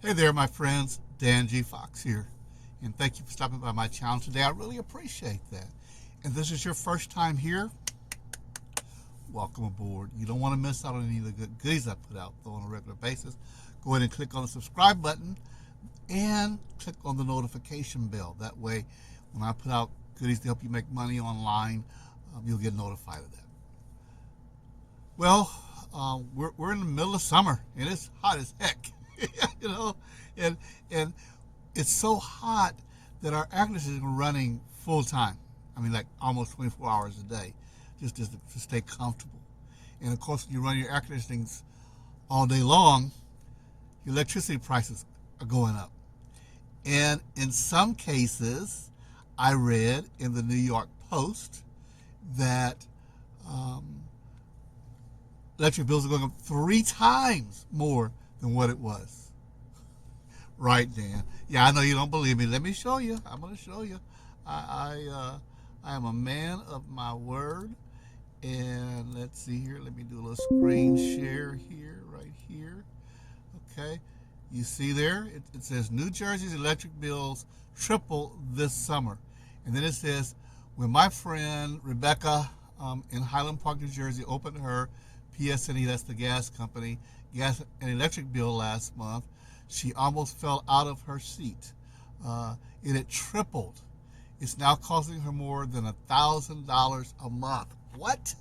Hey there, my friends. Dan G. Fox here. And thank you for stopping by my channel today. I really appreciate that. And this is your first time here, welcome aboard. You don't want to miss out on any of the good goodies I put out though on a regular basis. Go ahead and click on the subscribe button and click on the notification bell. That way, when I put out goodies to help you make money online, you'll get notified of that. Well, we're in the middle of summer and it's hot as heck. you know, and and it's so hot that our air conditioning is running full time. I mean, like almost 24 hours a day, just to stay comfortable. And of course, when you run your air conditionings all day long, your electricity prices are going up. And in some cases, I read in the New York Post that electric bills are going up 3 times more than what it was. Right, Dan. Yeah, I know you don't believe me. Let me show you. I'm going to show you. I am a man of my word. And let's see here. Let me do a little screen share here, right here. Okay. You see there? It says New Jersey's electric bills triple this summer. And then it says, when my friend Rebecca in Highland Park, New Jersey, opened her PSNE, that's the gas company, gas and electric bill last month, she almost fell out of her seat. It had tripled. It's now costing her more than $1,000 a month. What?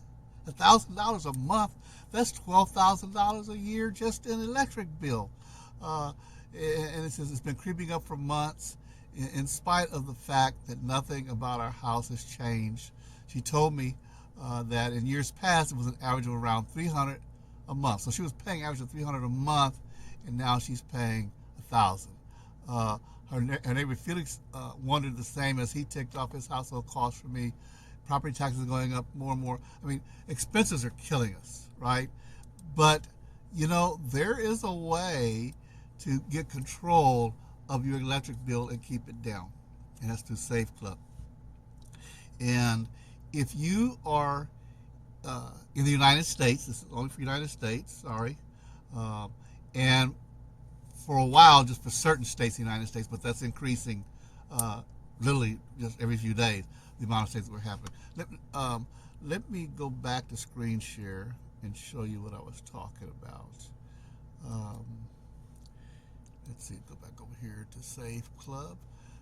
$1,000 a month? That's $12,000 a year just in electric bill. And it says it's been creeping up for months in spite of the fact that nothing about our house has changed. She told me that in years past it was an average of around $300 a month. So she was paying average of $300 a month, and now she's paying $1,000. Her neighbor Felix wondered the same as he ticked off his household costs for me. Property taxes are going up more and more. I mean, expenses are killing us, right? But, you know, there is a way to get control of your electric bill and keep it down, and that's through SaveClub. And if you are in the United States, this is only for the United States, sorry, and for a while just for certain states in the United States, but that's increasing literally just every few days, the amount of states that we're happening. Let me go back to screen share and show you what I was talking about. Let's see, go back over here to SaveClub.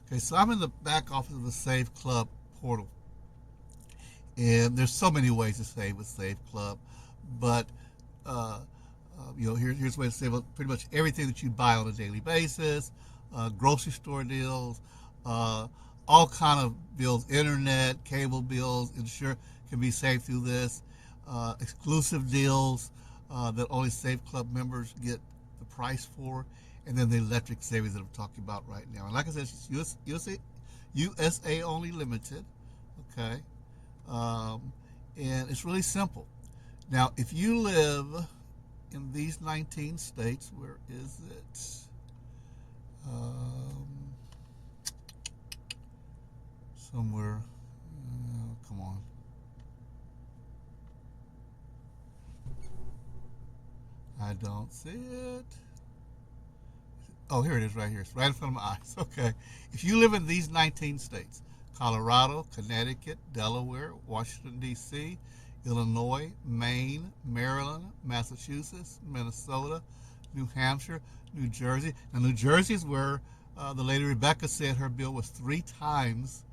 Okay, so I'm in the back office of the SaveClub portal. And there's so many ways to save with SaveClub, but here's a way to save pretty much everything that you buy on a daily basis, grocery store deals, all kind of bills, internet, cable bills, insurance can be saved through this, exclusive deals that only SaveClub members get the price for, and then the electric savings that I'm talking about right now. And like I said, it's USA only limited, okay? And it's really simple. Now, if you live in these 19 states, where is it? Somewhere. Come on. I don't see it. Oh, here it is right here. It's right in front of my eyes. Okay. If you live in these 19 states, Colorado, Connecticut, Delaware, Washington, D.C., Illinois, Maine, Maryland, Massachusetts, Minnesota, New Hampshire, New Jersey. Now, New Jersey is where the lady Rebecca said her bill was 3 times,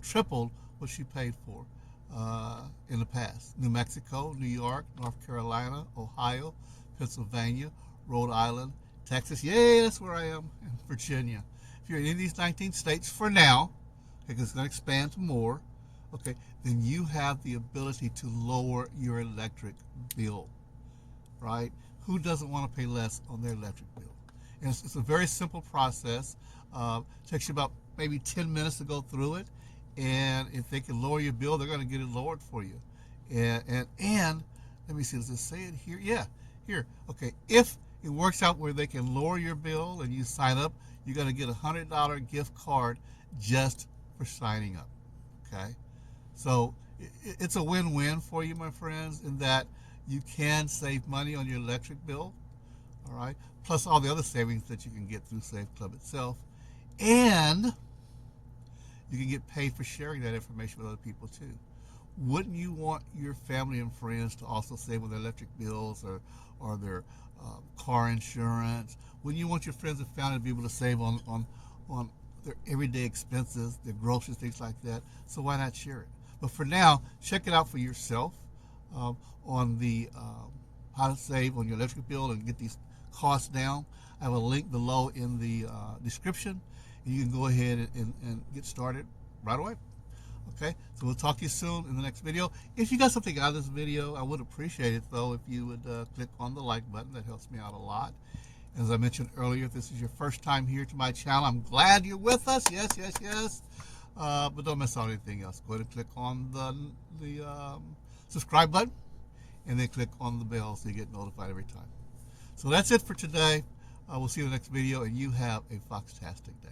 tripled what she paid for in the past. New Mexico, New York, North Carolina, Ohio, Pennsylvania, Rhode Island, Texas. Yay, that's where I am. And Virginia. If you're in any of these 19 states for now, because it's going to expand to more, okay, then you have the ability to lower your electric bill, right? Who doesn't want to pay less on their electric bill? And it's a very simple process. Takes you about maybe 10 minutes to go through it, and if they can lower your bill, they're going to get it lowered for you. And let me see, does it say it here? Yeah, here. Okay, if it works out where they can lower your bill and you sign up, you're going to get a $100 gift card just for signing up. Okay, so it's a win-win for you, my friends, in that you can save money on your electric bill. All right, plus all the other savings that you can get through SaveClub itself, and you can get paid for sharing that information with other people too. Wouldn't you want your family and friends to also save on their electric bills or their car insurance? Wouldn't you want your friends and family to be able to save on their everyday expenses, their groceries, things like that? So why not share it? But for now, check it out for yourself on the how to save on your electric bill and get these costs down. I have a link below in the description, and you can go ahead and get started right away. Okay, so we'll talk to you soon in the next video. If you got something out of this video, I would appreciate it, though, if you would click on the like button. That helps me out a lot. As I mentioned earlier, if this is your first time here to my channel, I'm glad you're with us. Yes, yes, yes. But don't miss out anything else. Go ahead and click on the subscribe button, and then click on the bell so you get notified every time. So that's it for today. We'll see you in the next video, and you have a foxtastic day.